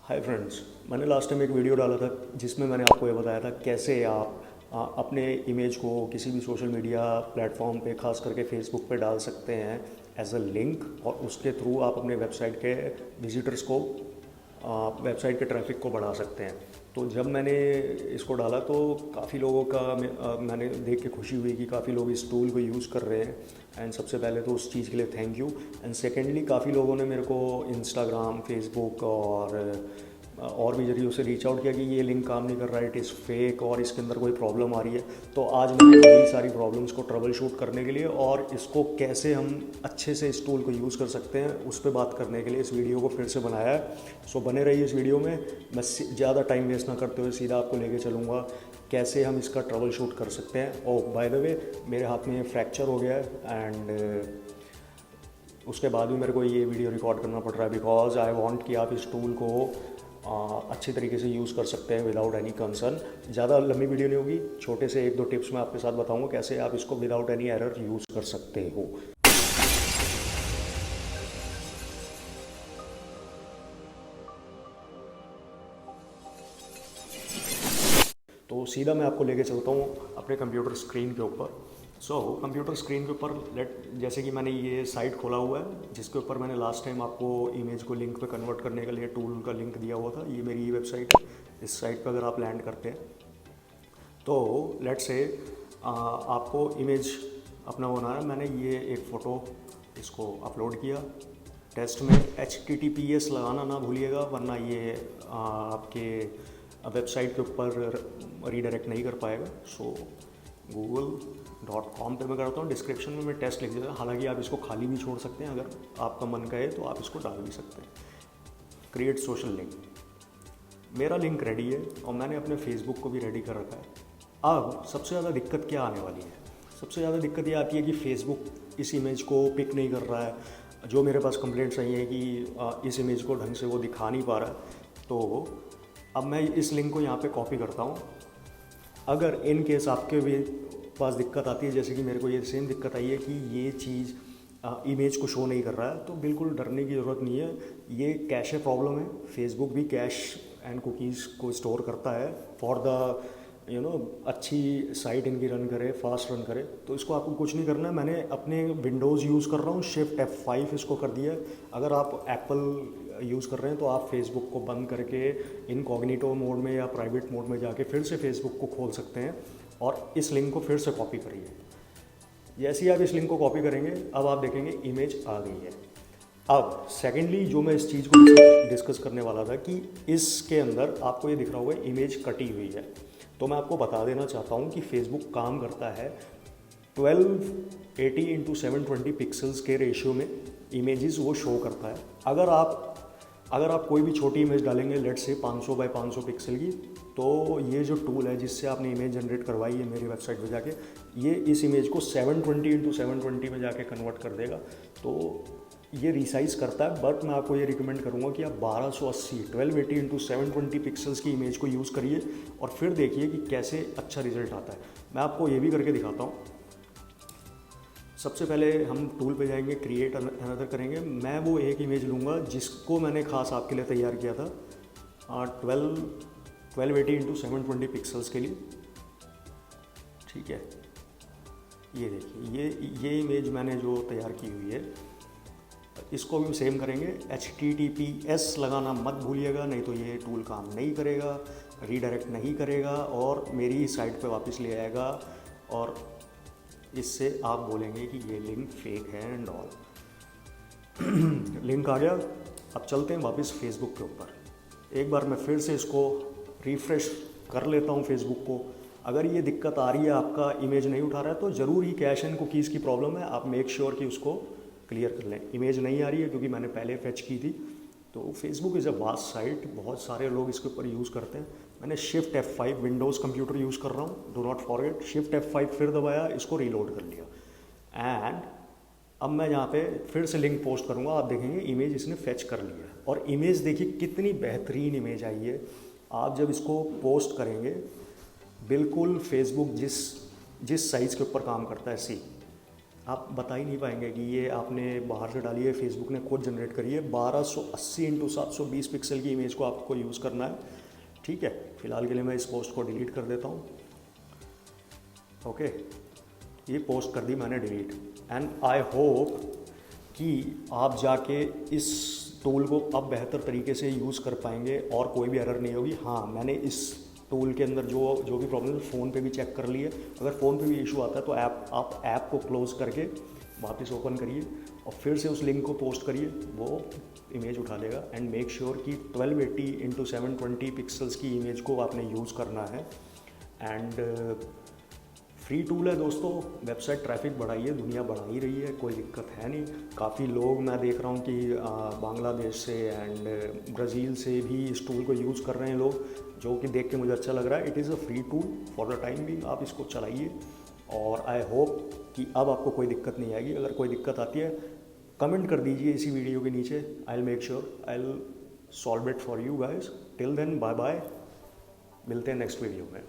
Hi friends, मैंने last time एक video डाला था जिसमें मैंने आपको ये बताया था कैसे आप अपने इमेज को किसी भी सोशल मीडिया प्लेटफॉर्म पे, खास करके फेसबुक पे डाल सकते हैं एज अ लिंक, और उसके थ्रू आप अपने वेबसाइट के विजिटर्स को, वेबसाइट के ट्रैफिक को बढ़ा सकते हैं। तो जब मैंने इसको डाला तो काफ़ी लोगों का मैंने देख के खुशी हुई कि काफ़ी लोग इस टूल को यूज़ कर रहे हैं। एंड सबसे पहले तो उस चीज़ के लिए थैंक यू। एंड सेकेंडली, काफ़ी लोगों ने मेरे को इंस्टाग्राम, फेसबुक और भी जरिए से रीच आउट किया कि ये लिंक काम नहीं कर रहा है, इट इज़ फेक, और इसके अंदर कोई प्रॉब्लम आ रही है। तो आज मैंने वही सारी प्रॉब्लम्स को ट्रबल शूट करने के लिए और इसको कैसे हम अच्छे से इस टूल को यूज़ कर सकते हैं उस पर बात करने के लिए इस वीडियो को फिर से बनाया है। सो बने रहिए इस वीडियो में। मैं ज़्यादा टाइम वेस्ट ना करते हुए सीधा आपको लेके चलूँगा कैसे हम इसका ट्रबल शूट कर सकते हैं। ओह बाय द वे, मेरे हाथ में फ्रैक्चर हो गया है एंड उसके बाद भी मेरे को ये वीडियो रिकॉर्ड करना पड़ रहा है बिकॉज आई वांट कि आप इस टूल को अच्छी तरीके से यूज़ कर सकते हैं विदाउट एनी कंसर्न। ज़्यादा लंबी वीडियो नहीं होगी, छोटे से एक दो टिप्स मैं आपके साथ बताऊंगा कैसे आप इसको विदाउट एनी एरर यूज़ कर सकते हो। तो सीधा मैं आपको लेके चलता हूँ अपने कंप्यूटर स्क्रीन के ऊपर। कंप्यूटर स्क्रीन के ऊपर जैसे कि मैंने ये साइट खोला हुआ है जिसके ऊपर मैंने लास्ट टाइम आपको इमेज को लिंक पे कन्वर्ट करने के लिए टूल का लिंक दिया हुआ था। ये मेरी ये वेबसाइट है। इस साइट पर अगर आप लैंड करते हैं तो लेट्स से आपको इमेज अपना होना है। मैंने ये एक फ़ोटो इसको अपलोड किया। टेस्ट में HTTPS लगाना ना भूलिएगा, वरना ये आपके वेबसाइट के ऊपर रीडायरेक्ट नहीं कर पाएगा। सो google.com पे मैं करता हूँ। डिस्क्रिप्शन में मैं टेस्ट लिख देता हूँ, हालांकि आप इसको खाली भी छोड़ सकते हैं, अगर आपका मन करे तो आप इसको डाल भी सकते हैं। क्रिएट सोशल लिंक, मेरा लिंक रेडी है और मैंने अपने फेसबुक को भी रेडी कर रखा है। अब सबसे ज़्यादा दिक्कत क्या आने वाली है? सबसे ज़्यादा दिक्कत ये आती है कि फेसबुक इस इमेज को पिक नहीं कर रहा है। जो मेरे पास कंप्लेंट्स आई है कि इस इमेज को ढंग से वो दिखा नहीं पा रहा है। तो अब मैं इस लिंक को यहाँ पे कॉपी करता हूँ। अगर इन केस आपके भी पास दिक्कत आती है, जैसे कि मेरे को ये सेम दिक्कत आई है कि ये चीज़ इमेज को शो नहीं कर रहा है, तो बिल्कुल डरने की ज़रूरत नहीं है। ये कैशे प्रॉब्लम है। फेसबुक भी कैश एंड कुकीज़ को स्टोर करता है फॉर द अच्छी साइट इनकी रन करे, फास्ट रन करे। तो इसको आपको कुछ नहीं करना है। मैंने अपने विंडोज़ यूज़ कर रहा हूँ, शिफ्ट F5 इसको कर दिया है। अगर आप एप्पल यूज़ कर रहे हैं तो आप फेसबुक को बंद करके इनकॉग्निटो मोड में या प्राइवेट मोड में जाके फिर से फेसबुक को खोल सकते हैं और इस लिंक को फिर से कॉपी करिए। जैसे ही आप इस लिंक को कॉपी करेंगे, अब आप देखेंगे इमेज आ गई है। अब सेकेंडली जो मैं इस चीज़ को डिस्कस करने वाला था कि इसके अंदर आपको ये दिख रहा होगा इमेज कटी हुई है। तो मैं आपको बता देना चाहता हूँ कि फेसबुक काम करता है 1280x720 पिक्सल्स के रेशियो में इमेजेस वो शो करता है। अगर आप कोई भी छोटी इमेज डालेंगे, लेट से 500 बाय 500 पिक्सल की, तो ये जो टूल है जिससे आपने इमेज जनरेट करवाई है मेरी वेबसाइट पे जाके, ये इस इमेज को 720x720 में जाके कन्वर्ट कर देगा। तो ये रिसाइज करता है, बट मैं आपको ये रिकमेंड करूँगा कि आप 1280x720 पिक्सल्स की इमेज को यूज़ करिए और फिर देखिए कि कैसे अच्छा रिजल्ट आता है। मैं आपको ये भी करके दिखाता हूँ। सबसे पहले हम टूल पे जाएंगे, क्रिएट अनदर करेंगे। मैं वो एक इमेज लूँगा जिसको मैंने खास आपके लिए तैयार किया था 1280x720 पिक्सल्स के लिए। ठीक है, ये देखिए, ये इमेज मैंने जो तैयार की हुई है, इसको भी सेम करेंगे। HTTPS लगाना मत भूलिएगा, नहीं तो ये टूल काम नहीं करेगा, रीडायरेक्ट नहीं करेगा और मेरी साइट पे वापस ले आएगा और इससे आप बोलेंगे कि ये लिंक फेक है एंड ऑल। लिंक आ गया। अब चलते हैं वापस फेसबुक के ऊपर। एक बार मैं फिर से इसको रिफ़्रेश कर लेता हूँ फेसबुक को। अगर ये दिक्कत आ रही है, आपका इमेज नहीं उठा रहा है, तो ज़रूर ही कैश एंड कुकीज़ की प्रॉब्लम है। आप मेक श्योर कि उसको क्लियर कर लें। इमेज नहीं आ रही है क्योंकि मैंने पहले फेच की थी। तो Facebook is a vast site, बहुत सारे लोग इसके ऊपर यूज़ करते हैं। मैंने shift F5 Windows computer use कर रहा हूँ, do not forget. Shift F5 फिर दबाया, इसको रीलोड कर लिया एंड अब मैं यहाँ पे फिर से लिंक पोस्ट करूँगा। आप देखेंगे इमेज इसने फेच कर लिया और इमेज देखिए कितनी बेहतरीन इमेज आई है। आप जब इसको पोस्ट करेंगे, बिल्कुल फेसबुक जिस साइज़ के ऊपर काम करता है, सी आप बता ही नहीं पाएंगे कि ये आपने बाहर से डाली है, फेसबुक ने खुद जनरेट करी है। 1280 इंटू 720 पिक्सल की इमेज को आपको यूज़ करना है, ठीक है। फिलहाल के लिए मैं इस पोस्ट को डिलीट कर देता हूँ। ओके, ये पोस्ट कर दी मैंने डिलीट। एंड आई होप कि आप जाके इस टूल को अब बेहतर तरीके से यूज़ कर पाएंगे और कोई भी एरर नहीं होगी। हाँ, मैंने इस टूल के अंदर जो भी प्रॉब्लम है फ़ोन पे भी चेक कर ली है। अगर फ़ोन पे भी इशू आता है तो आप ऐप को क्लोज़ करके वापस ओपन करिए और फिर से उस लिंक को पोस्ट करिए, वो इमेज उठा लेगा। एंड मेक श्योर कि 1280 इंटू 720 पिक्सल्स की इमेज को आपने यूज़ करना है। एंड फ्री टूल है दोस्तों, वेबसाइट ट्रैफिक बढ़ाइए, दुनिया बढ़ा ही रही है, कोई दिक्कत है नहीं। काफ़ी लोग मैं देख रहा हूँ कि बांग्लादेश से एंड ब्राज़ील से भी इस टूल को यूज़ कर रहे हैं लोग, जो कि देख के मुझे अच्छा लग रहा है। It is a free tool for the time being, आप इसको चलाइए और आई होप कि अब आपको कोई दिक्कत नहीं आएगी। अगर कोई दिक्कत आती है कमेंट कर दीजिए इसी वीडियो के नीचे, I will make sure I will solve it for you guys. Till then bye bye, मिलते हैं नेक्स्ट वीडियो में।